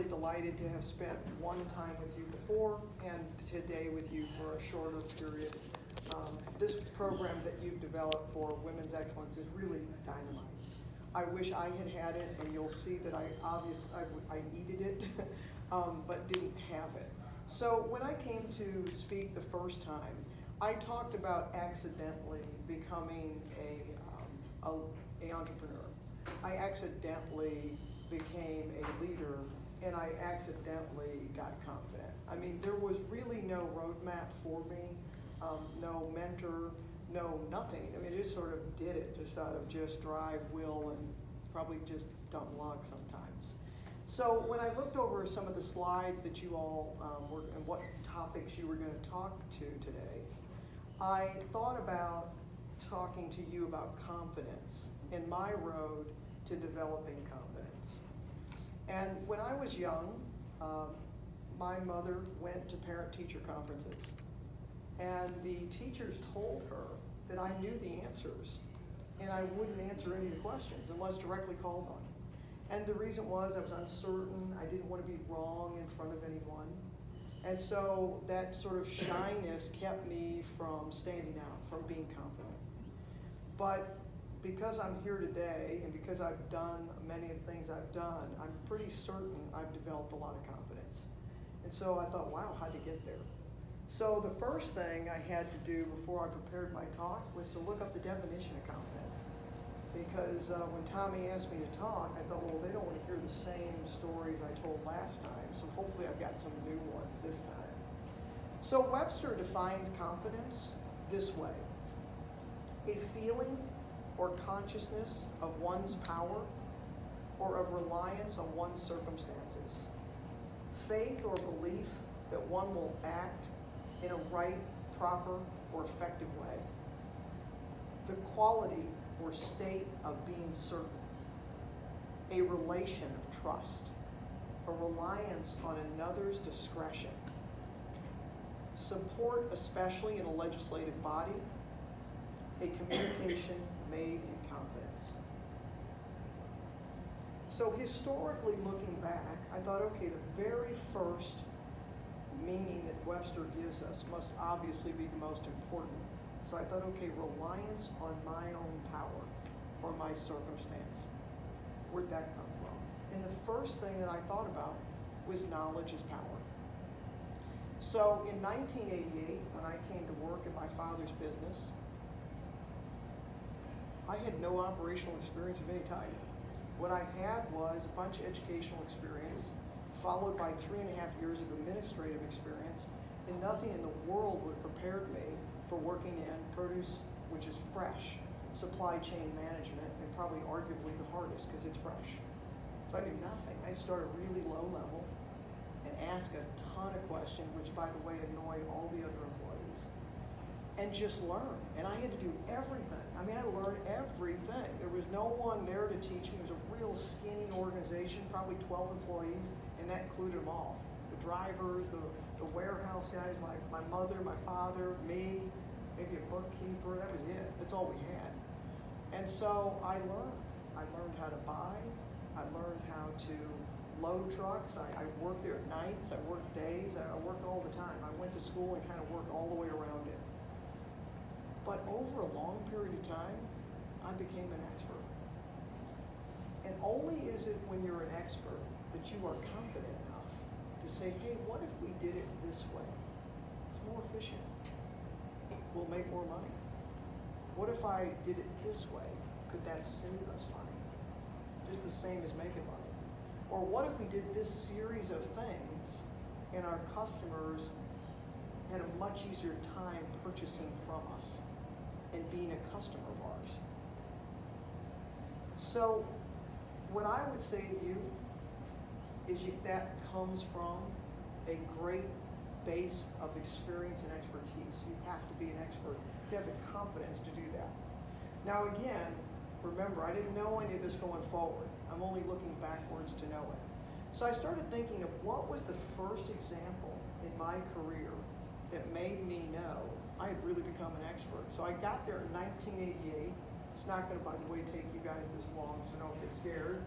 really delighted to have spent one time with you before and today with you for a shorter period. This program that you've developed for Women's Excellence is really dynamite. I wish I had had it, and you'll see that I needed it, but didn't have it. So when I came to speak the first time, I talked about accidentally becoming an entrepreneur. I accidentally became a leader, and I accidentally got confident. I mean, there was really no roadmap for me, no mentor, no nothing. I mean, I just sort of did it just out of just drive, will, and probably just dumb luck sometimes. So when I looked over some of the slides that you all were, and what topics you were going to talk to today, I thought about talking to you about confidence and my road to developing confidence. And when I was young, my mother went to parent-teacher conferences, and the teachers told her that I knew the answers, and I wouldn't answer any of the questions unless directly called on. And the reason was I was uncertain, I didn't want to be wrong in front of anyone. And so that sort of shyness kept me from standing out, from being confident. But because I'm here today, and because I've done many of the things I've done, I'm pretty certain I've developed a lot of confidence. And so I thought, wow, how'd you get there? So the first thing I had to do before I prepared my talk was to look up the definition of confidence. Because when Tommy asked me to talk, I thought, well, they don't want to hear the same stories I told last time, so hopefully I've got some new ones this time. So Webster defines confidence this way: a feeling or consciousness of one's power or of reliance on one's circumstances, faith or belief that one will act in a right, proper, or effective way, the quality or state of being certain, a relation of trust, a reliance on another's discretion, support especially in a legislative body, a communication made in confidence. So historically looking back, I thought, okay, the very first meaning that Webster gives us must obviously be the most important. So I thought, okay, reliance on my own power or my circumstance. Where'd that come from? And the first thing that I thought about was knowledge is power. So in 1988, when I came to work in my father's business, I had no operational experience of any type. What I had was a bunch of educational experience, followed by 3.5 years of administrative experience, and nothing in the world would have prepared me for working in produce, which is fresh, supply chain management, and probably arguably the hardest because it's fresh. So I knew nothing. I started really low level and asked a ton of questions, which by the way annoyed all the other employees, and just learn. And I had to do everything. I mean, I learned everything. There was no one there to teach me. It was a real skinny organization, probably 12 employees, and that included them all. The drivers, the warehouse guys, my mother, my father, me, maybe a bookkeeper. That was it. That's all we had. And so I learned. I learned how to buy. I learned how to load trucks. I worked there at nights. I worked days. I worked all the time. I went to school and kind of worked all the way around it. But over a long period of time, I became an expert. And only is it when you're an expert that you are confident enough to say, hey, what if we did it this way? It's more efficient. We'll make more money. What if I did it this way? Could that save us money? Just the same as making money. Or what if we did this series of things and our customers had a much easier time purchasing from us and being a customer of ours? So what I would say to you is that comes from a great base of experience and expertise. You have to be an expert to have the confidence to do that. Now again, remember, I didn't know any of this going forward. I'm only looking backwards to know it. So I started thinking of what was the first example in my career that made me know I had really become an expert. So I got there in 1988. It's not going to, by the way, take you guys this long, so don't get scared.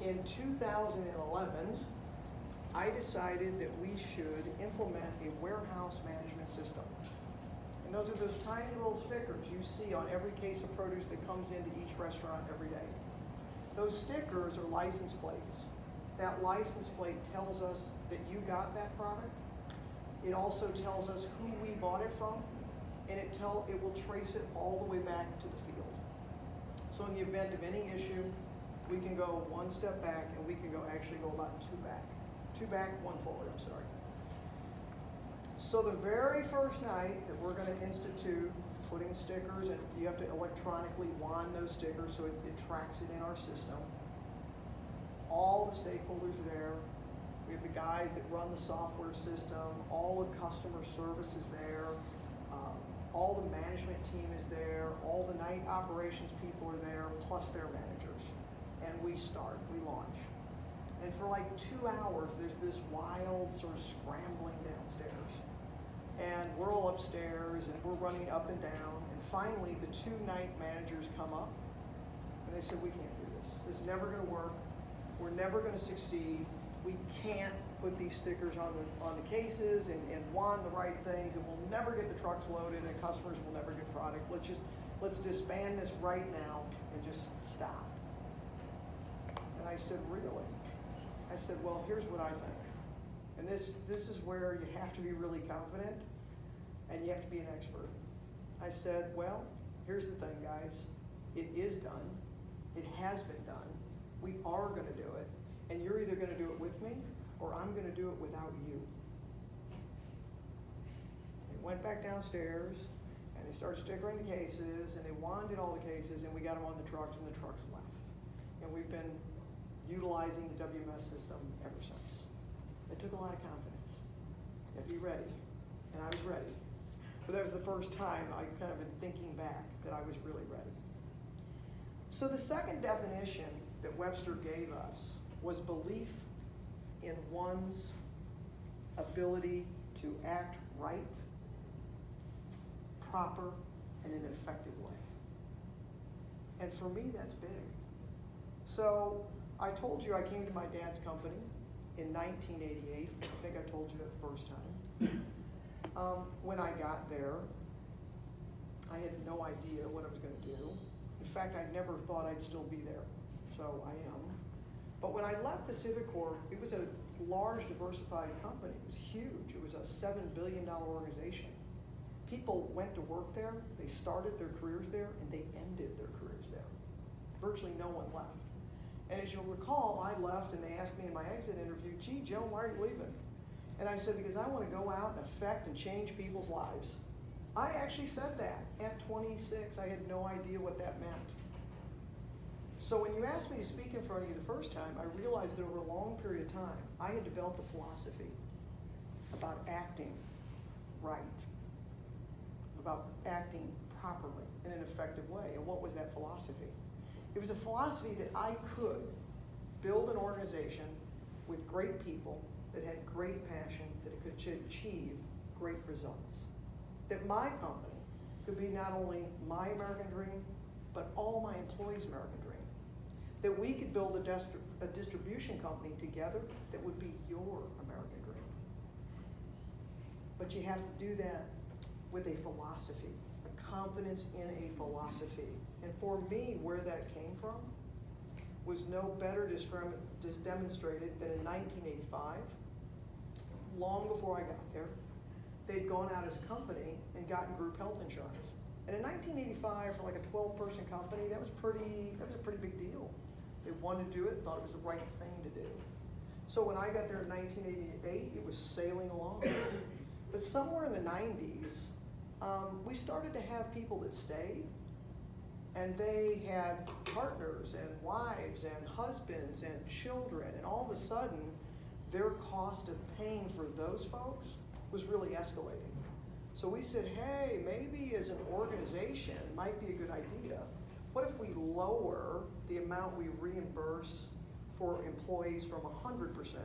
In 2011, I decided that we should implement a warehouse management system. And those are those tiny little stickers you see on every case of produce that comes into each restaurant every day. Those stickers are license plates. That license plate tells us that you got that product. It also tells us who we bought it from, and it will trace it all the way back to the field. So in the event of any issue, we can go one step back, and we can actually go about two back. Two back, one forward, I'm sorry. So the very first night that we're going to institute putting stickers, and you have to electronically wand those stickers so it tracks it in our system. All the stakeholders are there. We have the guys that run the software system. All the customer service is there. All the management team is there. All the night operations people are there, plus their managers. And we launch. And for like 2 hours, there's this wild sort of scrambling downstairs. And we're all upstairs, and we're running up and down. And finally, the 2 night managers come up, and they said, we can't do this. This is never going to work. We're never going to succeed. We can't put these stickers on the cases and wand the right things, and we'll never get the trucks loaded, and customers will never get product. Let's disband this right now and just stop. And I said, really? I said, well, here's what I think. And this is where you have to be really confident, and you have to be an expert. I said, well, here's the thing, guys. It is done. It has been done. We are going to do it. And you're either going to do it with me, or I'm going to do it without you. They went back downstairs, and they started stickering the cases, and they wanded all the cases, and we got them on the trucks, and the trucks left. And we've been utilizing the WMS system ever since. It took a lot of confidence. You have to be ready. And I was ready. But that was the first time I kind of been thinking back that I was really ready. So the second definition that Webster gave us was belief in one's ability to act right, proper, and in an effective way. And for me, that's big. So I told you I came to my dad's company in 1988. I think I told you that the first time. When I got there, I had no idea what I was going to do. In fact, I never thought I'd still be there, so I am. But when I left Pacificorp, it was a large, diversified company. It was huge. It was a $7 billion organization. People went to work there, they started their careers there, and they ended their careers there. Virtually no one left. And as you'll recall, I left and they asked me in my exit interview, gee, Joan, why are you leaving? And I said, because I want to go out and affect and change people's lives. I actually said that at 26. I had no idea what that meant. So when you asked me to speak in front of you the first time, I realized that over a long period of time, I had developed a philosophy about acting right, about acting properly in an effective way. And what was that philosophy? It was a philosophy that I could build an organization with great people that had great passion, that it could achieve great results. That my company could be not only my American dream, but all my employees' American dream. That we could build a distribution company together that would be your American dream. But you have to do that with a philosophy, a confidence in a philosophy. And for me, where that came from was no better demonstrated than in 1985, long before I got there. They'd gone out as a company and gotten group health insurance. And in 1985, for like a 12-person company, that was a pretty big deal. They wanted to do it, thought it was the right thing to do. So when I got there in 1988, it was sailing along. But somewhere in the 90s, we started to have people that stayed, and they had partners and wives and husbands and children, and all of a sudden, their cost of paying for those folks was really escalating. So we said, hey, maybe as an organization, it might be a good idea. What if we lower the amount we reimburse for employees from 100%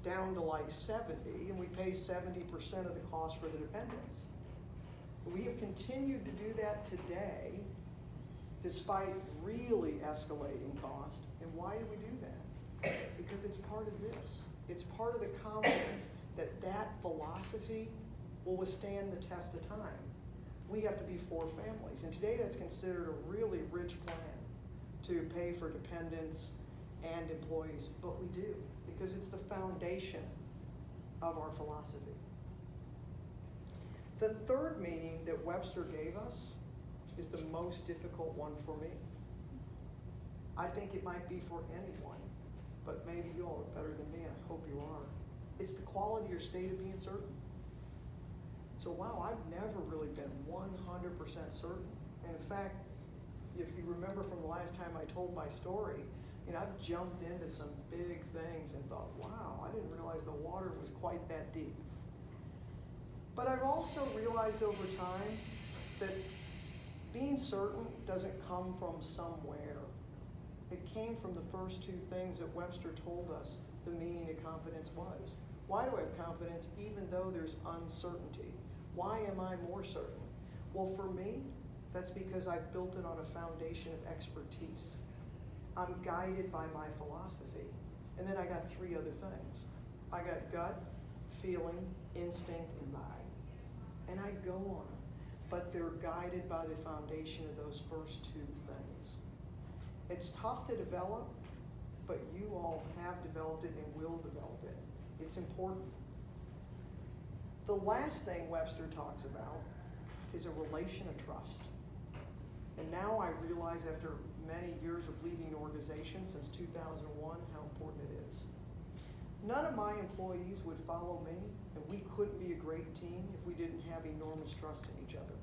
down to like 70, and we pay 70% of the cost for the dependents? We have continued to do that today, despite really escalating cost. And why do we do that? Because it's part of this. It's part of the confidence that that philosophy will withstand the test of time. We have to be for families, and today that's considered a really rich plan to pay for dependents and employees, but we do, because it's the foundation of our philosophy. The third meaning that Webster gave us is the most difficult one for me. I think it might be for anyone, but maybe you all are better than me, and I hope you are. It's the quality or state of being certain. So wow, I've never really been 100% certain. And in fact, if you remember from the last time I told my story, I've jumped into some big things and thought, wow, I didn't realize the water was quite that deep. But I've also realized over time that being certain doesn't come from somewhere. It came from the first two things that Webster told us the meaning of confidence was. Why do I have confidence even though there's uncertainty? Why am I more certain? Well, for me, that's because I've built it on a foundation of expertise. I'm guided by my philosophy. And then I got three other things. I got gut, feeling, instinct, and mind. And I go on them, but they're guided by the foundation of those first two things. It's tough to develop, but you all have developed it and will develop it. It's important. The last thing Webster talks about is a relation of trust. And now I realize after many years of leading an organization since 2001 how important it is. None of my employees would follow me, and we couldn't be a great team if we didn't have enormous trust in each other.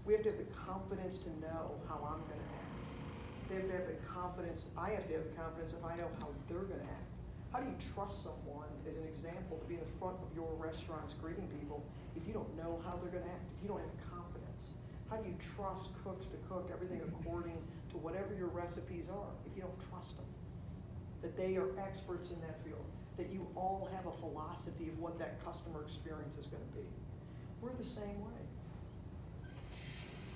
We have to have the confidence to know how I'm going to act. They have to have the confidence, I have to have the confidence if I know how they're going to act. How do you trust someone, as an example, to be in the front of your restaurants greeting people if you don't know how they're going to act, if you don't have confidence? How do you trust cooks to cook everything according to whatever your recipes are if you don't trust them? That they are experts in that field, that you all have a philosophy of what that customer experience is going to be. We're the same way.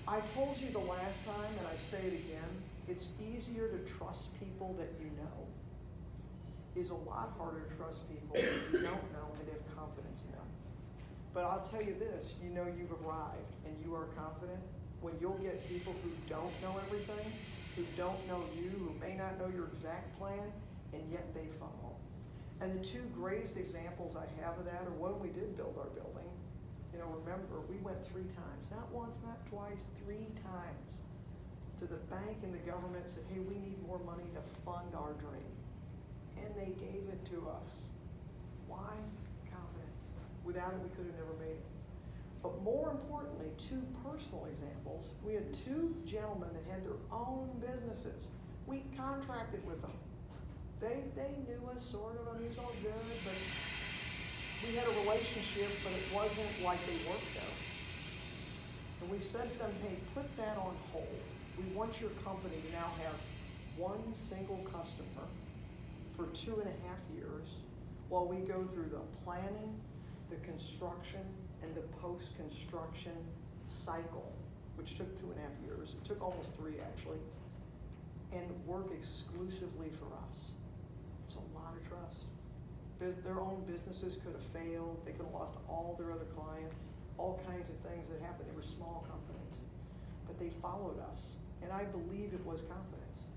I told you the last time, and I say it again, it's easier to trust people that you know. It's a lot harder to trust people that you don't know and have confidence in them. But I'll tell you this, you know you've arrived and you are confident when you'll get people who don't know everything, who don't know you, who may not know your exact plan, and yet they follow. And the two greatest examples I have of that are when we did build our building. Remember, we went 3 times, not once, not twice, 3 times to the bank and the government and said, hey, we need more money to fund our dream. And they gave it to us. Why? Confidence. Without it, we could have never made it. But more importantly, 2 personal examples. We had 2 gentlemen that had their own businesses. We contracted with them. They knew us sort of, it was all good, but we had a relationship, but it wasn't like they worked there. And we said to them, hey, put that on hold. We want your company to now have 1 single customer for 2.5 years while we go through the planning, the construction, and the post-construction cycle, which took 2.5 years. It took almost 3 actually, and work exclusively for us. It's a lot of trust. Their own businesses could have failed. They could have lost all their other clients, all kinds of things that happened. They were small companies, but they followed us, and I believe it was confidence.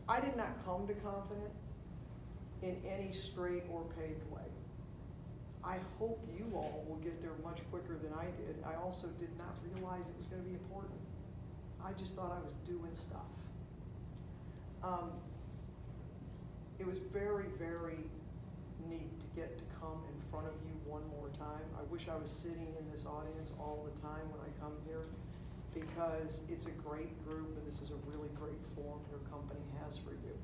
I did not come to confident in any straight or paved way. I hope you all will get there much quicker than I did. I also did not realize it was going to be important. I just thought I was doing stuff. It was very, very neat to get to come in front of you one more time. I wish I was sitting in this audience all the time when I come here, because it's a great group and this is a really great forum your company has for you.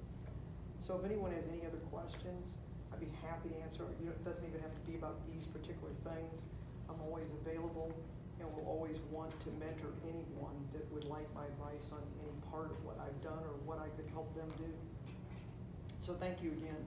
So if anyone has any other questions, I'd be happy to answer. It doesn't even have to be about these particular things. I'm always available and will always want to mentor anyone that would like my advice on any part of what I've done or what I could help them do. So thank you again.